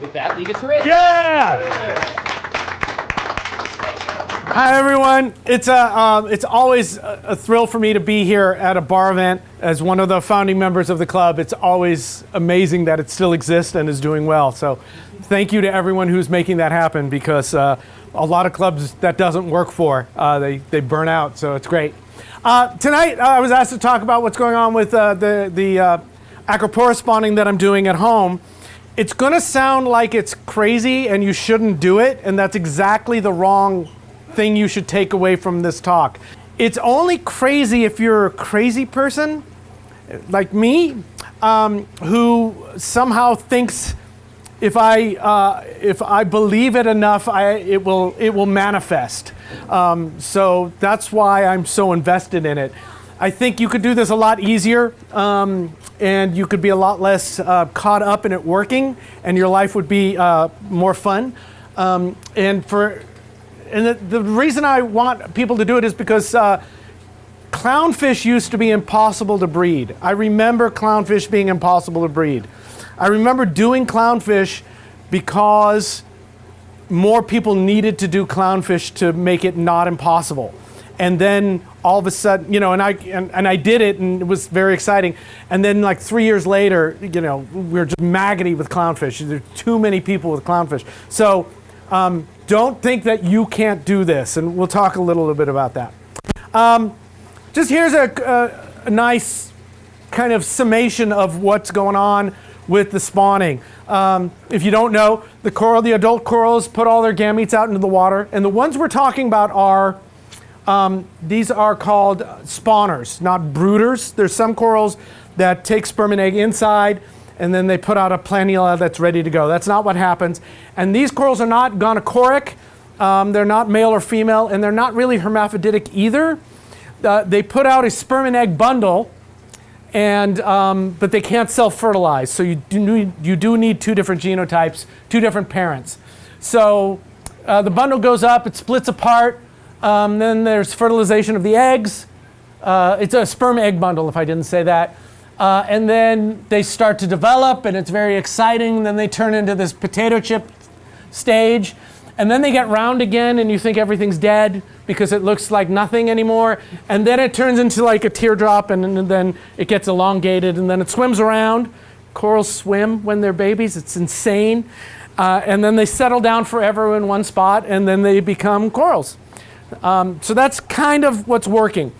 With that, leave it to Rich. Yeah! Hi everyone. It's always a thrill for me to be here at a bar event as one of the founding members of the club. It's always amazing that it still exists and is doing well. So thank you to everyone who's making that happen, because a lot of clubs that doesn't work for, they burn out, so it's great. Tonight I was asked to talk about what's going on with the acropora spawning that I'm doing at home. It's gonna sound like it's crazy and you shouldn't do it, and that's exactly the wrong thing you should take away from this talk. It's only crazy if you're a crazy person like me, who somehow thinks if I believe it enough, it will manifest. So that's why I'm so invested in it. I think you could do this a lot easier, and you could be a lot less caught up in it working, and your life would be more fun. And the reason I want people to do it is because clownfish used to be impossible to breed. I remember clownfish being impossible to breed. I remember doing clownfish because more people needed to do clownfish to make it not impossible. And then all of a sudden, you know, and I did it, and it was very exciting. And then like 3 years later, you know, we were just maggoty with clownfish. There's too many people with clownfish. So don't think that you can't do this, and we'll talk a little bit about that. Just here's a nice kind of summation of what's going on with the spawning. If you don't know, the adult corals put all their gametes out into the water, and the ones we're talking about are, these are called spawners, not brooders. There's some corals that take sperm and egg inside, and then they put out a planula that's ready to go. That's not what happens. And these corals are not gonochoric, they're not male or female, and they're not really hermaphroditic either. They put out a sperm and egg bundle, and but they can't self-fertilize. So you do need two different genotypes, two different parents. So the bundle goes up, it splits apart, then there's fertilization of the eggs. It's a sperm egg bundle, if I didn't say that. And then they start to develop, and it's very exciting. Then they turn into this potato chip stage, and then they get round again, and you think everything's dead because it looks like nothing anymore. And then it turns into like a teardrop, and then it gets elongated, and then it swims around. Corals swim when they're babies. It's insane. And then they settle down forever in one spot, and then they become corals. So that's kind of what's working.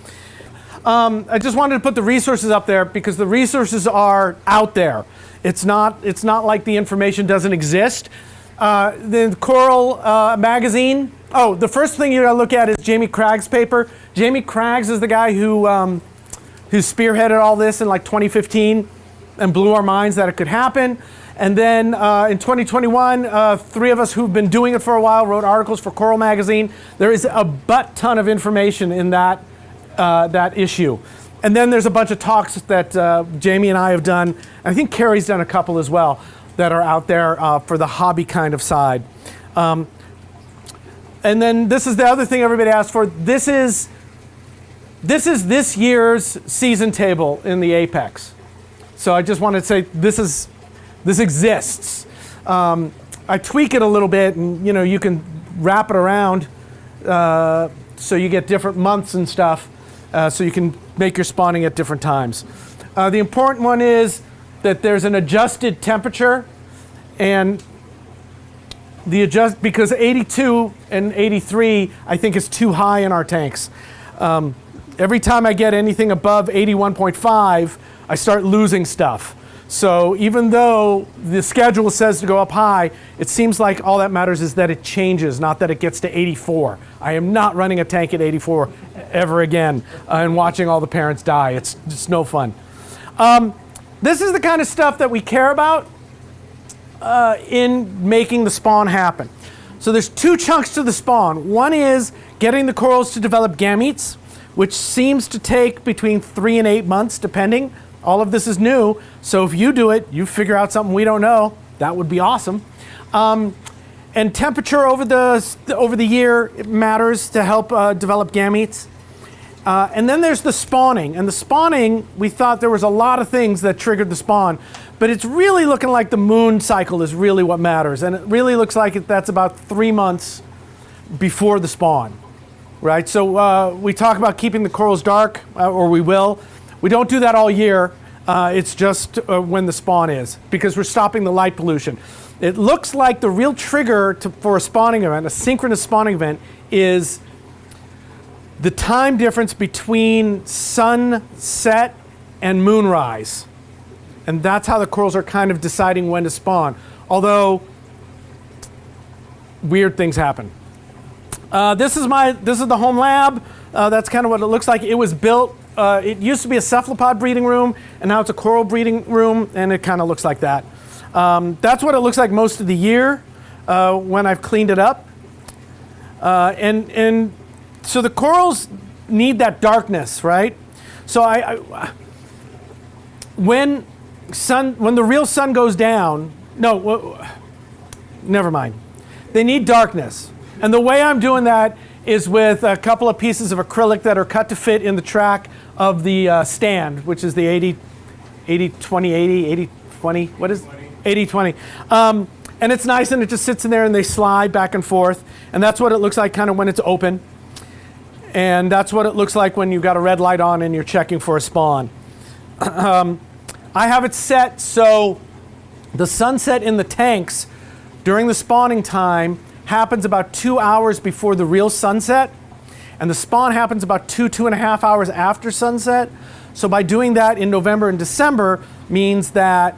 I just wanted to put the resources up there because the resources are out there. It's not like the information doesn't exist. The Coral magazine. Oh, the first thing you gotta look at is Jamie Craig's paper. Jamie Craig's is the guy who spearheaded all this in like 2015 and blew our minds that it could happen. And then in 2021, three of us who've been doing it for a while wrote articles for Coral magazine. There is a butt ton of information in that issue. And then there's a bunch of talks that Jamie and I have done. I think Carrie's done a couple as well that are out there for the hobby kind of side. And then this is the other thing everybody asked for. This is this year's season table in the Apex. So I just wanted to say this exists. I tweak it a little bit, and you know, you can wrap it around so you get different months and stuff. So you can make your spawning at different times. The important one is that there's an adjusted temperature, and because 82 and 83 I think is too high in our tanks. Every time I get anything above 81.5, I start losing stuff. So even though the schedule says to go up high, it seems like all that matters is that it changes, not that it gets to 84. I am not running a tank at 84 ever again and watching all the parents die. It's just no fun. This is the kind of stuff that we care about in making the spawn happen. So there's two chunks to the spawn. One is getting the corals to develop gametes, which seems to take between 3 and 8 months, depending. All of this is new, so if you do it, you figure out something we don't know. That would be awesome. And temperature over the year, it matters to help develop gametes. And then there's the spawning. And the spawning, we thought there was a lot of things that triggered the spawn. But it's really looking like the moon cycle is really what matters. And it really looks like that's about 3 months before the spawn, right? So we talk about keeping the corals dark, or we will. We don't do that all year. It's just when the spawn is, because we're stopping the light pollution. It looks like the real trigger for a spawning event, a synchronous spawning event, is the time difference between sunset and moonrise. And that's how the corals are kind of deciding when to spawn. Although, weird things happen. This is the home lab. That's kind of what it looks like. It was built, it used to be a cephalopod breeding room, and now it's a coral breeding room, and it kind of looks like that. That's what it looks like most of the year when I've cleaned it up. And so the corals need that darkness, right? So when the real sun goes down, never mind. They need darkness. And the way I'm doing that is with a couple of pieces of acrylic that are cut to fit in the track of the stand, which is the 80-20, what is 80-20. And it's nice, and it just sits in there and they slide back and forth. And that's what it looks like kind of when it's open. And that's what it looks like when you've got a red light on and you're checking for a spawn. I have it set so the sunset in the tanks during the spawning time happens about 2 hours before the real sunset, and the spawn happens about 2.5 hours after sunset. So by doing that in November and December means that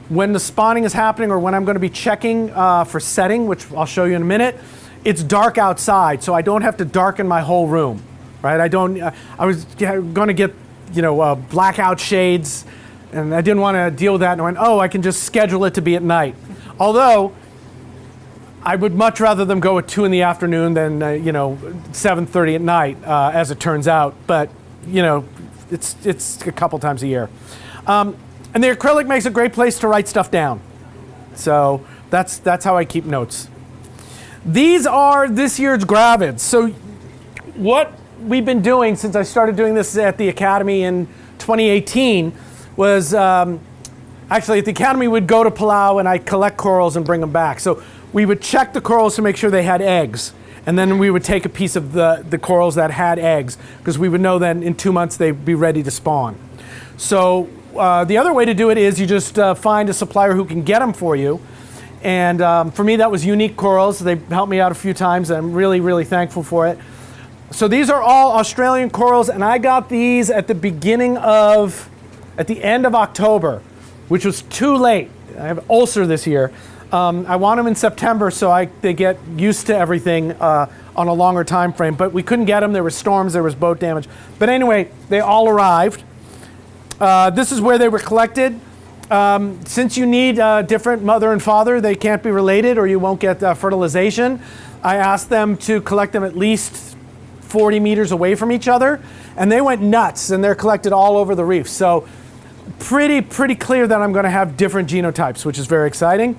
when the spawning is happening, or when I'm going to be checking for setting, which I'll show you in a minute, it's dark outside, so I don't have to darken my whole room, right? I was going to get, blackout shades, and I didn't want to deal with that, and I went, I can just schedule it to be at night. Although, I would much rather them go at 2 in the afternoon than 7:30 at night, as it turns out. But it's a couple times a year, and the acrylic makes a great place to write stuff down. So that's how I keep notes. These are this year's gravids. So what we've been doing since I started doing this at the Academy in 2018 was actually at the Academy we'd go to Palau and I'd collect corals and bring them back. So we would check the corals to make sure they had eggs, and then we would take a piece of the corals that had eggs, because we would know then in 2 months they'd be ready to spawn. So the other way to do it is you just find a supplier who can get them for you. And for me, that was Unique Corals. They helped me out a few times, and I'm really, really thankful for it. So these are all Australian corals, and I got these at the end of October, which was too late. I have an ulcer this year. I want them in September so they get used to everything on a longer time frame, but we couldn't get them. There were storms, there was boat damage. But anyway, they all arrived. This is where they were collected. Since you need a different mother and father, they can't be related or you won't get fertilization. I asked them to collect them at least 40 meters away from each other, and they went nuts, and they're collected all over the reef. So pretty clear that I'm going to have different genotypes, which is very exciting.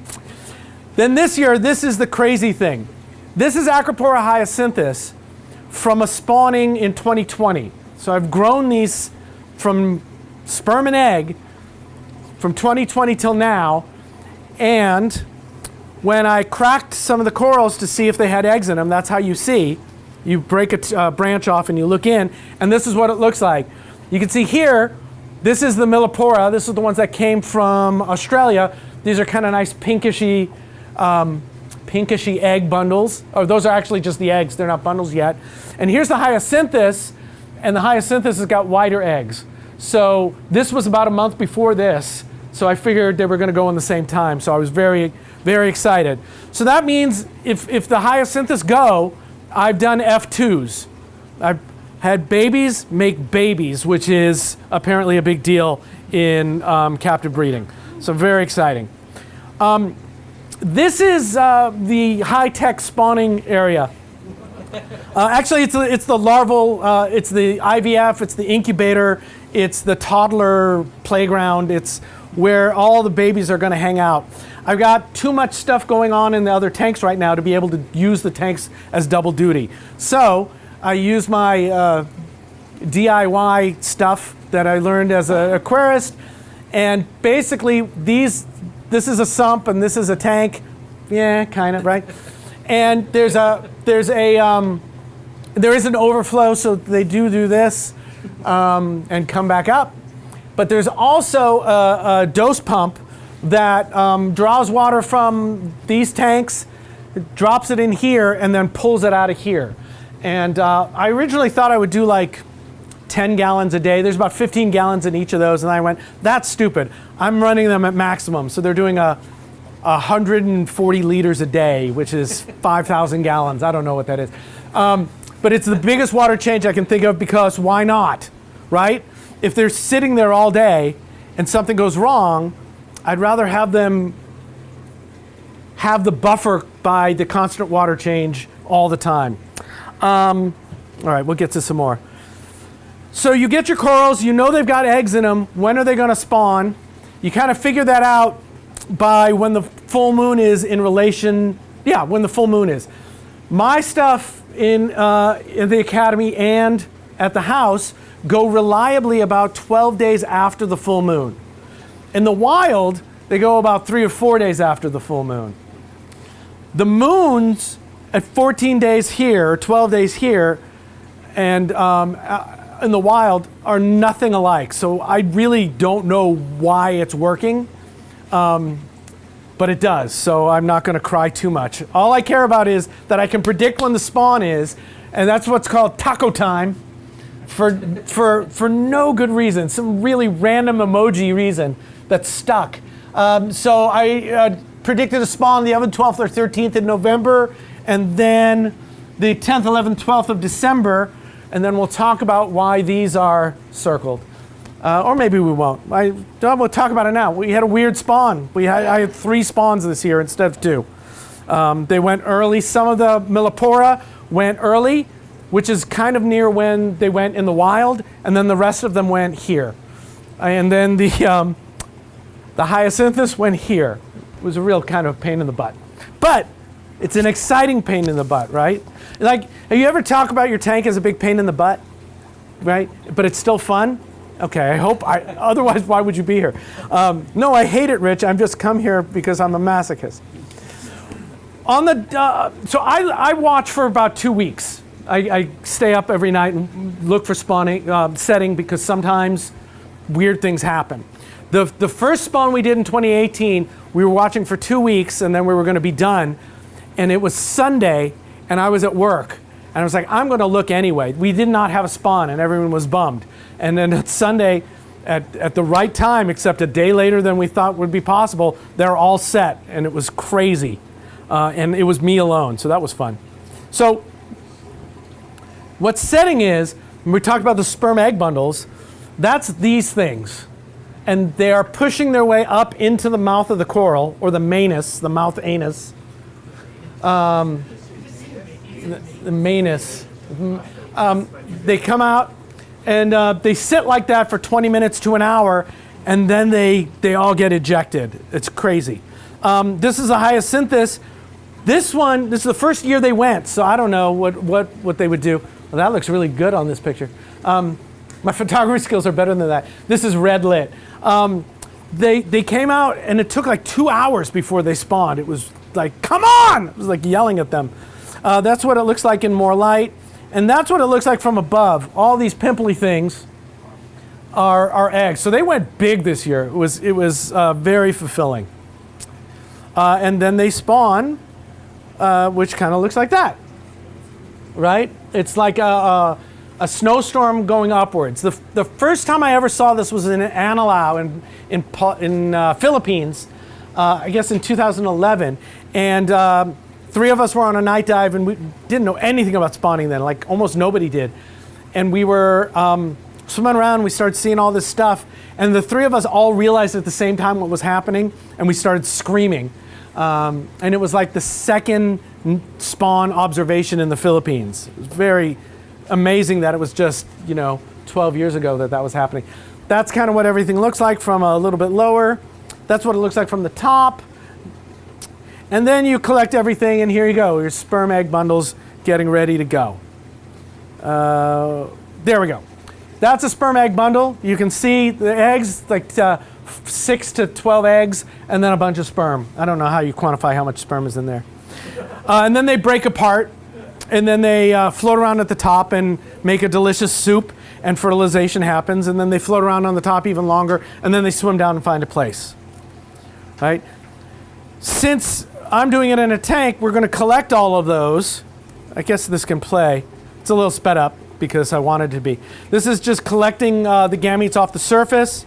Then this year, this is the crazy thing. This is Acropora hyacinthus from a spawning in 2020. So I've grown these from sperm and egg from 2020 till now, and when I cracked some of the corals to see if they had eggs in them, that's how you see. You break a branch off and you look in, and this is what it looks like. You can see here, this is the Millipora. This is the ones that came from Australia. These are kind of nice pinkishy egg bundles. Oh, those are actually just the eggs. They're not bundles yet. And here's the hyacinthus, and the hyacinthus has got wider eggs. So this was about a month before this, so I figured they were going to go in the same time. So I was very, very excited. So that means if the hyacinthus go, I've done F2s. I've had babies make babies, which is apparently a big deal in captive breeding. So very exciting. This is the high-tech spawning area. Actually, it's the larval, it's the IVF, it's the incubator, it's the toddler playground, it's where all the babies are going to hang out. I've got too much stuff going on in the other tanks right now to be able to use the tanks as double duty. So I use my DIY stuff that I learned as an aquarist, And basically this is a sump and this is a tank. Yeah, kind of, right? And there is an overflow, so they do this and come back up. But there's also a dose pump that draws water from these tanks, drops it in here, and then pulls it out of here. And I originally thought I would do like 10 gallons a day. There's about 15 gallons in each of those, and I went, that's stupid. I'm running them at maximum. So they're doing 140 liters a day, which is 5,000 gallons. I don't know what that is. But it's the biggest water change I can think of, because why not, right? If they're sitting there all day and something goes wrong, I'd rather have them have the buffer by the constant water change all the time. All right, we'll get to some more. So you get your corals, you know they've got eggs in them. When are they going to spawn? You kind of figure that out by when the full moon is in relation, when the full moon is. My stuff in the academy and at the house go reliably about 12 days after the full moon. In the wild, they go about 3 or 4 days after the full moon. The moons at 14 days here, 12 days here, and in the wild are nothing alike. So I really don't know why it's working, but it does. So I'm not going to cry too much. All I care about is that I can predict when the spawn is, and that's what's called taco time, for no good reason, some really random emoji reason that's stuck. So I predicted a spawn the 11th, 12th, or 13th in November, and then the 10th, 11th, 12th of December, and then we'll talk about why these are circled. Or maybe we won't. We'll talk about it now. We had a weird spawn. I had 3 spawns this year instead of 2. They went early. Some of the Millipora went early, which is kind of near when they went in the wild, and then the rest of them went here. And then the Hyacinthus went here. It was a real kind of pain in the butt. But it's an exciting pain in the butt, right? Like, have you ever talked about your tank as a big pain in the butt, right? But it's still fun? Okay, otherwise why would you be here? No, I hate it, Rich. I'm just come here because I'm a masochist. So I watch for about 2 weeks. I stay up every night and look for spawning, setting, because sometimes weird things happen. The first spawn we did in 2018, we were watching for 2 weeks, and then we were going to be done. And it was Sunday, and I was at work. And I was like, I'm going to look anyway. We did not have a spawn, and everyone was bummed. And then at Sunday, at the right time, except a day later than we thought would be possible, they're all set, and it was crazy. And it was me alone, so that was fun. So what setting is, when we talked about the sperm-egg bundles, that's these things. And they are pushing their way up into the mouth of the coral, or the manus, the mouth anus. The manus. They come out, and they sit like that for 20 minutes to an hour, and then they all get ejected. It's crazy. This is a hyacinthus. This is the first year they went, so I don't know what they would do. Well, that looks really good on this picture. My photography skills are better than that. This is red lit. They came out, and it took like 2 hours before they spawned. It was like, come on! It was like yelling at them. That's what it looks like in more light, and that's what it looks like from above. All these pimply things are eggs. So they went big this year. It was very fulfilling. And then they spawn, which kind of looks like that, right? It's like a snowstorm going upwards. The first time I ever saw this was in Anilao in Philippines, I guess in 2011. And 3 of us were on a night dive, and we didn't know anything about spawning then, like almost nobody did. And we were swimming around, we started seeing all this stuff, and the 3 of us all realized at the same time what was happening, and we started screaming. And it was like the second spawn observation in the Philippines. It was very amazing that it was just, 12 years ago that was happening. That's kind of what everything looks like from a little bit lower. That's what it looks like from the top. And then you collect everything, and here you go, your sperm egg bundles getting ready to go. There we go. That's a sperm egg bundle. You can see the eggs, like 6 to 12 eggs, and then a bunch of sperm. I don't know how you quantify how much sperm is in there. And then they break apart, and then they float around at the top and make a delicious soup, and fertilization happens, and then they float around on the top even longer, and then they swim down and find a place. Right? Since I'm doing it in a tank, we're going to collect all of those. I guess this can play. It's a little sped up because I wanted it to be. This is just collecting the gametes off the surface,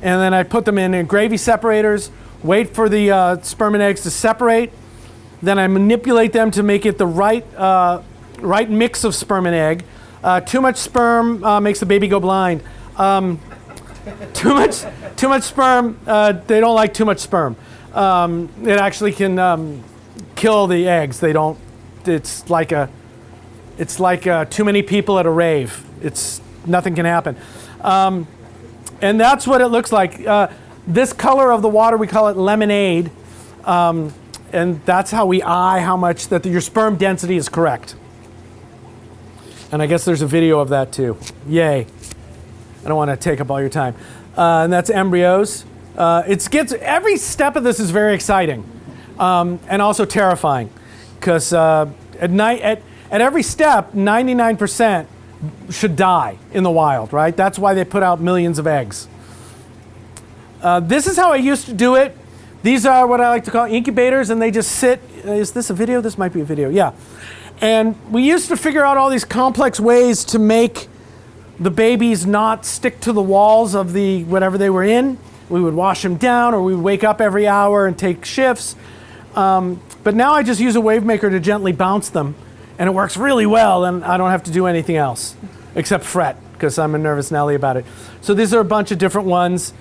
and then I put them in gravy separators, wait for the sperm and eggs to separate, then I manipulate them to make it the right mix of sperm and egg. Too much sperm makes the baby go blind. Too much sperm, they don't like too much sperm. It actually can kill the eggs. They don't. It's like too many people at a rave. Nothing can happen. And that's what it looks like. This color of the water, we call it lemonade. And that's how we eye how much that your sperm density is correct. And I guess there's a video of that too. Yay. I don't want to take up all your time. And that's embryos. Every step of this is very exciting and also terrifying, because at every step, 99% should die in the wild, right? That's why they put out millions of eggs. This is how I used to do it. These are what I like to call incubators, and they just sit. Is this a video? This might be a video, yeah. And we used to figure out all these complex ways to make the babies not stick to the walls of the whatever they were in. We would wash them down, or we would wake up every hour and take shifts. But now I just use a wave maker to gently bounce them, and it works really well, and I don't have to do anything else except fret, because I'm a nervous Nelly about it. So these are a bunch of different ones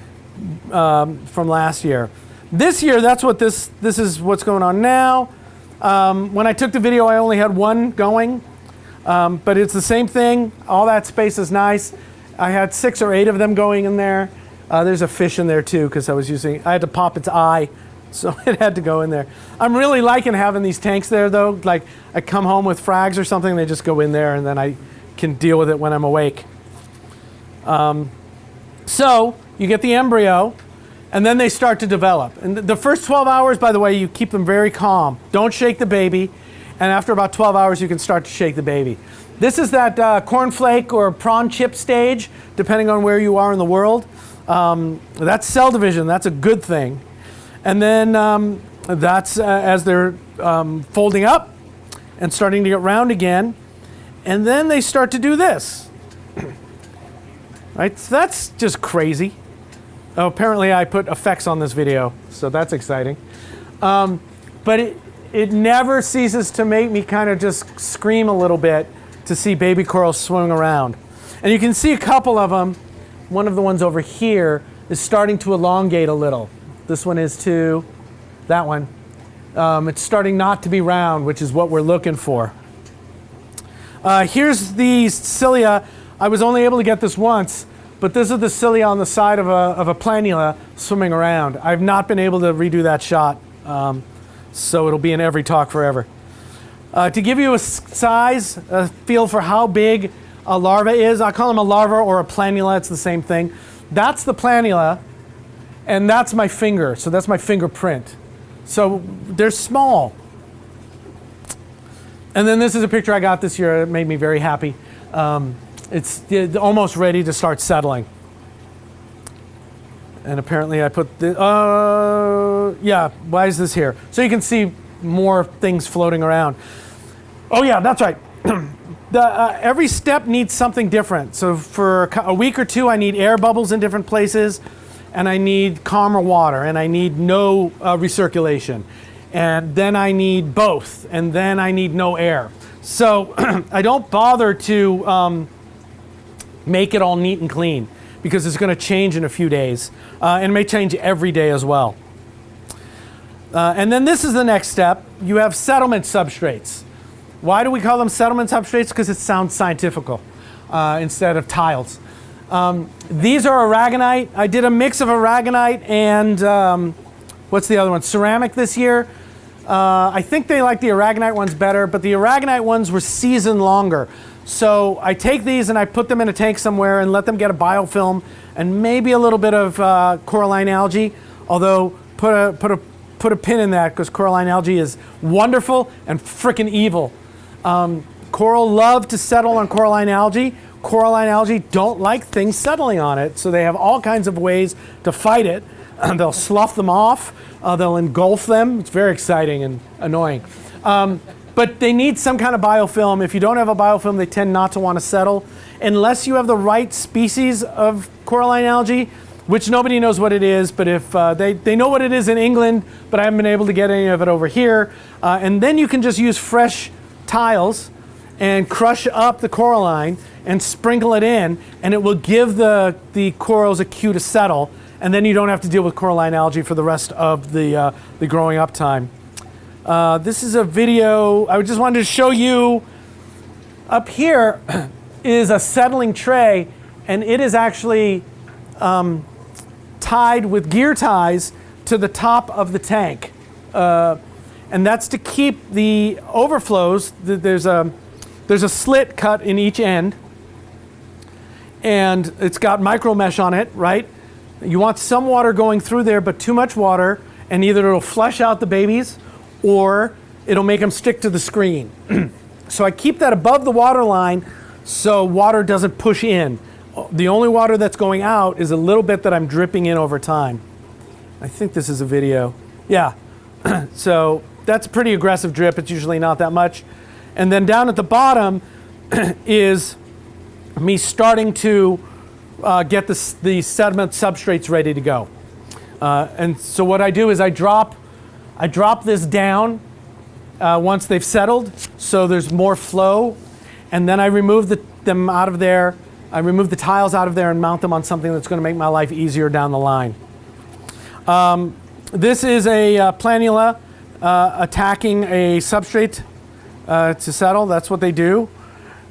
from last year. This year, that's what this is what's going on now. When I took the video, I only had one going, but it's the same thing. All that space is nice. I had 6 or 8 of them going in there. There's a fish in there too, because I had to pop its eye, so it had to go in there. I'm really liking having these tanks there though. Like, I come home with frags or something, they just go in there, and then I can deal with it when I'm awake. So you get the embryo, and then they start to develop. And the first 12 hours, by the way, you keep them very calm. Don't shake the baby. And after about 12 hours, you can start to shake the baby. This is that cornflake or prawn chip stage, depending on where you are in the world. That's cell division. That's a good thing. And then that's as they're folding up and starting to get round again. And then they start to do this. Right? So that's just crazy. Oh, apparently I put effects on this video, so that's exciting. But it never ceases to make me kind of just scream a little bit to see baby corals swimming around. And you can see a couple of them. One of the ones over here is starting to elongate a little. This one is too. That one. It's starting not to be round, which is what we're looking for. Here's the cilia. I was only able to get this once, but this is the cilia on the side of a planula swimming around. I've not been able to redo that shot, so it'll be in every talk forever. To give you a size, a feel for how big a larva is, I call them a larva or a planula, it's the same thing. That's the planula, and that's my finger, so that's my fingerprint. So they're small. And then this is a picture I got this year. It made me very happy. It's almost ready to start settling. And apparently I put the, yeah, why is this here? So you can see more things floating around. Oh yeah, that's right. Every step needs something different. So for a week or two, I need air bubbles in different places, and I need calmer water, and I need no recirculation. And then I need both, and then I need no air. So I don't bother to make it all neat and clean, because it's going to change in a few days, and it may change every day as well. And then this is the next step. You have settlement substrates. Why do we call them settlement substrates? Because it sounds scientifical instead of tiles. These are aragonite. I did a mix of aragonite and what's the other one? Ceramic this year. I think they like the aragonite ones better, but the aragonite ones were seasoned longer. So I take these and I put them in a tank somewhere and let them get a biofilm and maybe a little bit of coralline algae, although put a pin in that because coralline algae is wonderful and frickin' evil. Coral love to settle on coralline algae. Coralline algae don't like things settling on it, so they have all kinds of ways to fight it. They'll slough them off, they'll engulf them. It's very exciting and annoying. But they need some kind of biofilm. If you don't have a biofilm, they tend not to want to settle unless you have the right species of coralline algae, which nobody knows what it is, but if they know what it is in England, but I haven't been able to get any of it over here. And then you can just use fresh tiles and crush up the coralline and sprinkle it in, and it will give the corals a cue to settle, and then you don't have to deal with coralline algae for the rest of the growing up time. This is a video, I just wanted to show you, up here is a settling tray, and it is actually tied with gear ties to the top of the tank. And that's to keep the overflows. There's a slit cut in each end, and it's got micro mesh on it, right? You want some water going through there, but too much water, and either it'll flush out the babies or it'll make them stick to the screen. So I keep that above the water line so water doesn't push in. The only water that's going out is a little bit that I'm dripping in over time. I think this is a video. Yeah, so that's a pretty aggressive drip. It's usually not that much. And then down at the bottom is me starting to get the sediment substrates ready to go. And so what I do is I drop this down once they've settled, so there's more flow, and then I remove them out of there. I remove the tiles out of there and mount them on something that's going to make my life easier down the line. This is a planula attacking a substrate to settle. That's what they do,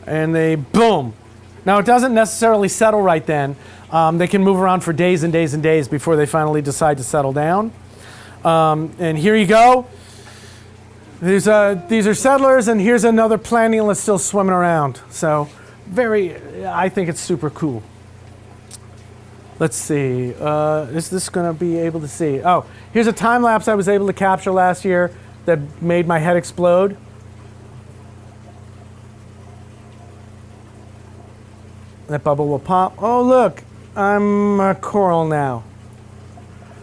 and they boom. Now it doesn't necessarily settle right then. They can move around for days and days and days before they finally decide to settle down. And here you go. These are settlers, and here's another planula still swimming around. So I think it's super cool. Let's see, is this gonna be able to see? Oh, here's a time lapse I was able to capture last year that made my head explode. That bubble will pop. Oh look, I'm a coral now.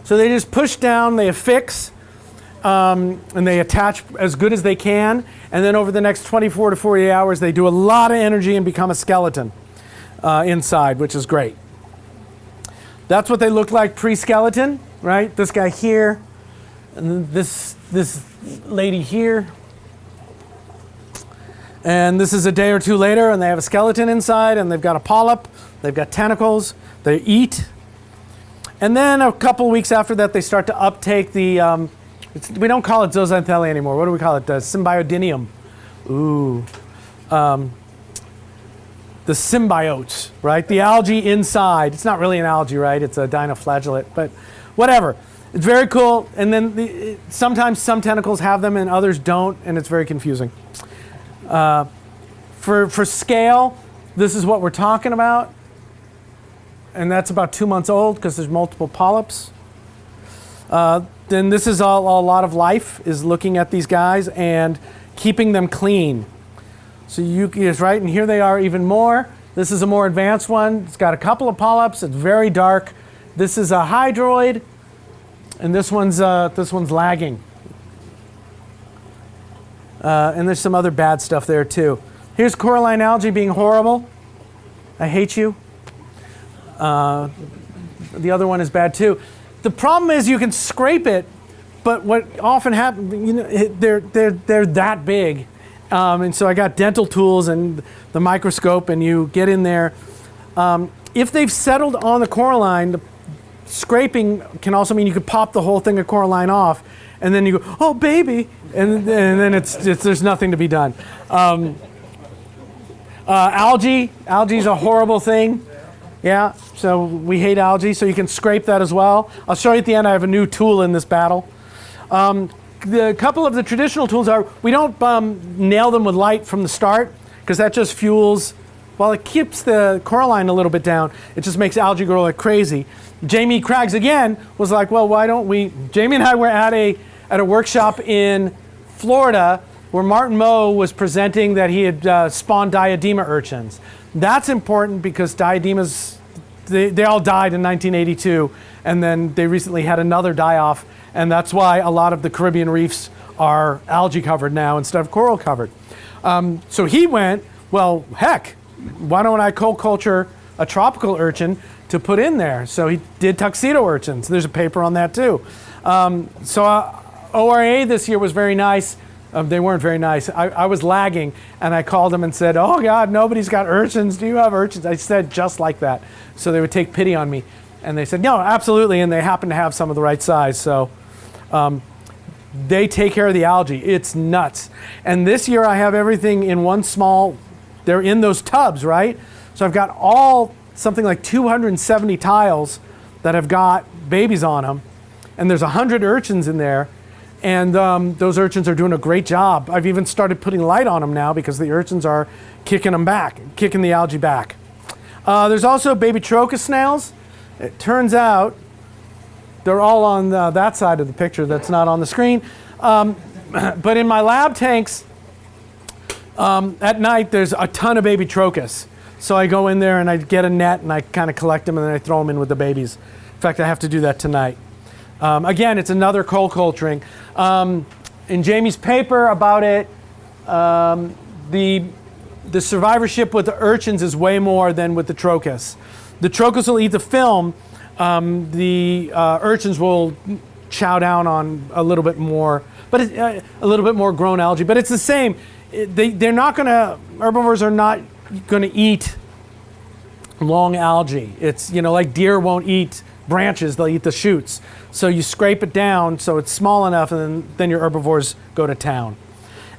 So they just push down, they affix, and they attach as good as they can, and then over the next 24 to 48 hours they do a lot of energy and become a skeleton inside, which is great. That's what they look like pre-skeleton, right? This guy here, and this lady here. And this is a day or two later, and they have a skeleton inside, and they've got a polyp, they've got tentacles, they eat. And then a couple weeks after that, they start to uptake the, we don't call it zooxanthellae anymore. What do we call it? Symbiodinium. Ooh. The symbiotes, right? The algae inside. It's not really an algae, right? It's a dinoflagellate, but whatever. It's very cool. And then sometimes some tentacles have them and others don't, and it's very confusing. For scale, this is what we're talking about. And that's about 2 months old because there's multiple polyps. Then this is a lot of life, is looking at these guys and keeping them clean. So it's right, and here they are even more. This is a more advanced one. It's got a couple of polyps. It's very dark. This is a hydroid, and this one's lagging. And there's some other bad stuff there too. Here's coralline algae being horrible. I hate you. The other one is bad too. The problem is you can scrape it, but what often happens, you know, they're that big. And so I got dental tools and the microscope, and you get in there. If they've settled on the coralline, the scraping can also mean you could pop the whole thing of coralline off, and then you go, oh baby, and then there's nothing to be done. Algae's a horrible thing. Yeah, so we hate algae, so you can scrape that as well. I'll show you at the end. I have a new tool in this battle. The couple of the traditional tools are, we don't nail them with light from the start, because that just fuels, while it keeps the coralline a little bit down, it just makes algae grow like crazy. Jamie Craggs again was like, well, why don't we, Jamie and I were at a workshop in Florida where Martin Moe was presenting that he had spawned diadema urchins. That's important because diademas, they all died in 1982, and then they recently had another die-off, and that's why a lot of the Caribbean reefs are algae covered now instead of coral covered. So he went, well, heck, why don't I co-culture a tropical urchin to put in there? So he did tuxedo urchins. There's a paper on that too. ORA this year was very nice. They weren't very nice. I was lagging, and I called them and said, oh God, nobody's got urchins. Do you have urchins? I said just like that. So they would take pity on me. And they said, no, absolutely. And they happen to have some of the right size. So they take care of the algae. It's nuts. And this year I have everything in one small, they're in those tubs, right? So I've got something like 270 tiles that have got babies on them. And there's 100 urchins in there. And those urchins are doing a great job. I've even started putting light on them now because the urchins are kicking them back, kicking the algae back. There's also baby trochus snails. It turns out they're all on that side of the picture that's not on the screen. But in my lab tanks, at night, there's a ton of baby trochus. So I go in there and I get a net and I kind of collect them and then I throw them in with the babies. In fact, I have to do that tonight. Again, it's another co-culturing. In Jamie's paper about it, the survivorship with the urchins is way more than with the trochus. The trochus will eat the film. The urchins will chow down on a little bit more, but a little bit more grown algae. But it's the same. Herbivores are not going to eat long algae. It's, like deer won't eat branches, they'll eat the shoots. So you scrape it down so it's small enough, and then your herbivores go to town.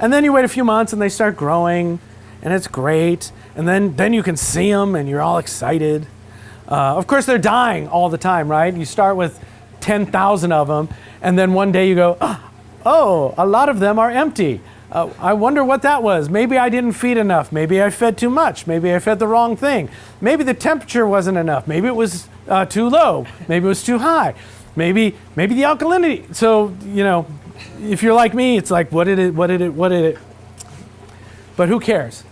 And then you wait a few months and they start growing, and it's great. And then you can see them and you're all excited. Of course, they're dying all the time, right? You start with 10,000 of them, and then one day you go, oh, a lot of them are empty. I wonder what that was. Maybe I didn't feed enough. Maybe I fed too much. Maybe I fed the wrong thing. Maybe the temperature wasn't enough. Maybe it was too low. Maybe it was too high. Maybe the alkalinity. So, if you're like me, it's like, what did it? But who cares?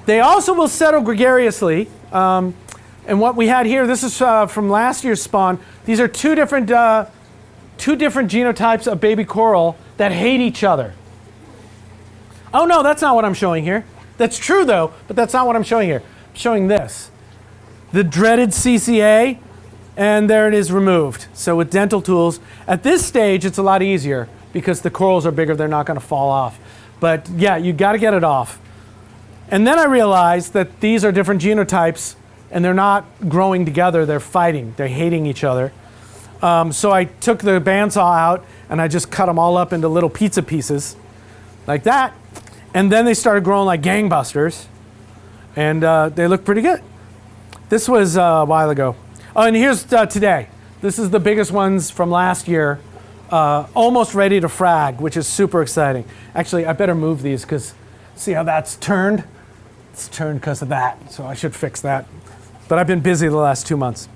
They also will settle gregariously. And what we had here, this is from last year's spawn. These are two different genotypes of baby coral that hate each other. Oh no, that's not what I'm showing here. That's true though, but that's not what I'm showing here. I'm showing this. The dreaded CCA, and there it is removed. So with dental tools, at this stage it's a lot easier because the corals are bigger, they're not going to fall off. But yeah, you got to get it off. And then I realized that these are different genotypes and they're not growing together, they're fighting, they're hating each other. So I took the bandsaw out and I just cut them all up into little pizza pieces like that. And then they started growing like gangbusters, and they look pretty good. This was a while ago. Oh, and here's today. This is the biggest ones from last year, almost ready to frag, which is super exciting. Actually, I better move these because see how that's turned? It's turned because of that, so I should fix that. But I've been busy the last 2 months.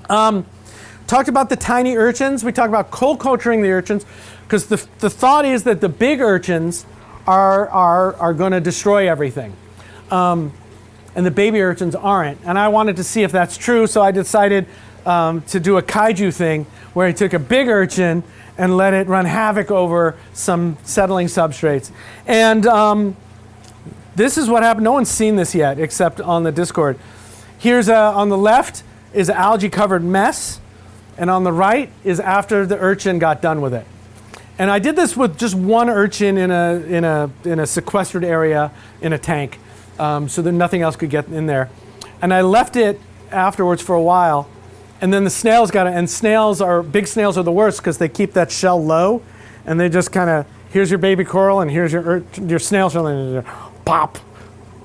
Talked about the tiny urchins. We talked about co-culturing the urchins because the thought is that the big urchins are going to destroy everything. And the baby urchins aren't. And I wanted to see if that's true, so I decided to do a kaiju thing where I took a big urchin and let it run havoc over some settling substrates. And this is what happened. No one's seen this yet except on the Discord. Here's on the left is an algae-covered mess, and on the right is after the urchin got done with it. And I did this with just one urchin in a sequestered area in a tank, so that nothing else could get in there. And I left it afterwards for a while, and then the snails got it. And big snails are the worst because they keep that shell low, and they just kind of, here's your baby coral, and here's your snail shell, and pop,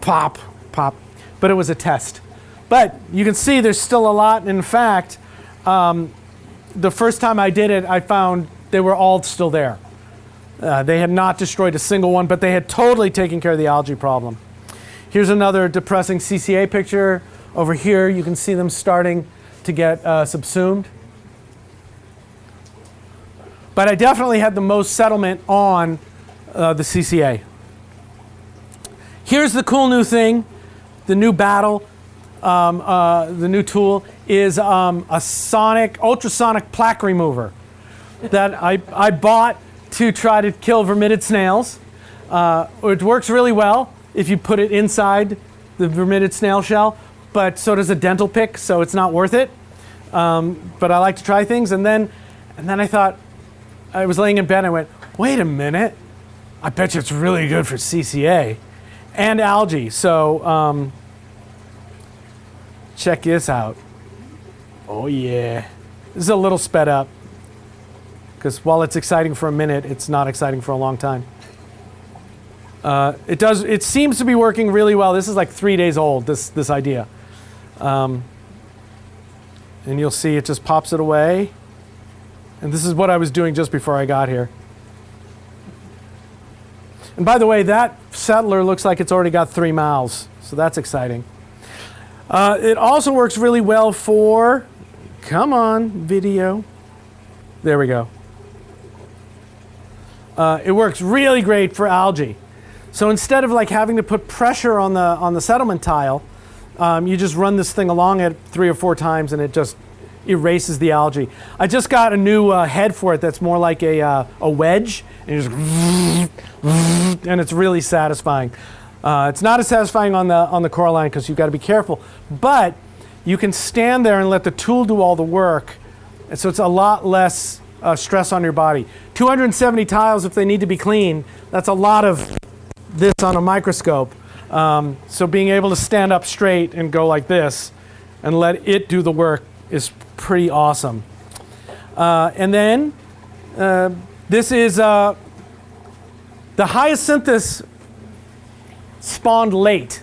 pop, pop. But it was a test. But you can see there's still a lot. In fact, the first time I did it, I found they were all still there. They had not destroyed a single one, but they had totally taken care of the algae problem. Here's another depressing CCA picture. Over here, you can see them starting to get subsumed. But I definitely had the most settlement on the CCA. Here's the cool new thing, the new battle, the new tool is a ultrasonic plaque remover that I bought to try to kill vermitid snails. It works really well if you put it inside the vermitid snail shell, but so does a dental pick, so it's not worth it. But I like to try things, and then I thought, I was laying in bed and I went, wait a minute, I bet you it's really good for CCA and algae. So check this out. Oh yeah. This is a little sped up because while it's exciting for a minute, it's not exciting for a long time. It seems to be working really well. This is like 3 days old, this idea. And you'll see it just pops it away. And this is what I was doing just before I got here. And by the way, that settler looks like it's already got 3 mouths, so that's exciting. It also works really well for, come on, video. There we go. It works really great for algae. So instead of like having to put pressure on the settlement tile, you just run this thing along it 3 or 4 times and it just erases the algae. I just got a new head for it that's more like a wedge, and you just and it's really satisfying. It's not as satisfying on the coralline because you've got to be careful, but you can stand there and let the tool do all the work, and so it's a lot less stress on your body. 270 tiles, if they need to be cleaned, that's a lot of this on a microscope. So being able to stand up straight and go like this and let it do the work is pretty awesome. And then this is the hyacinthus spawned late,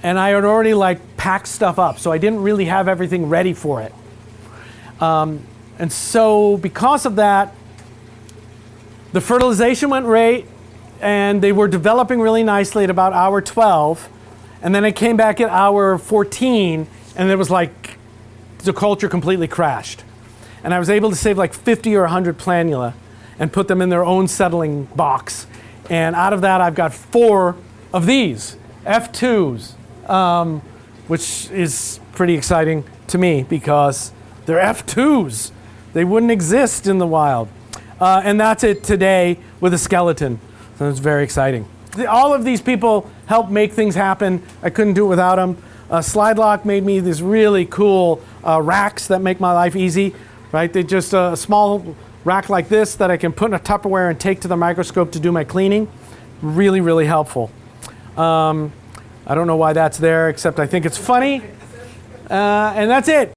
and I had already like packed stuff up, so I didn't really have everything ready for it. And so because of that, the fertilization went great, and they were developing really nicely at about hour 12, and then it came back at hour 14, and it was like the culture completely crashed. And I was able to save like 50 or 100 planula and put them in their own settling box. And out of that, I've got 4 of these, F2s, which is pretty exciting to me because they're F2s. They wouldn't exist in the wild. And that's it today with a skeleton. So it's very exciting. All of these people help make things happen. I couldn't do it without them. Slide Lock made me these really cool racks that make my life easy, right? They're just a small rack like this that I can put in a Tupperware and take to the microscope to do my cleaning. Really, really helpful. I don't know why that's there, except I think it's funny. And that's it.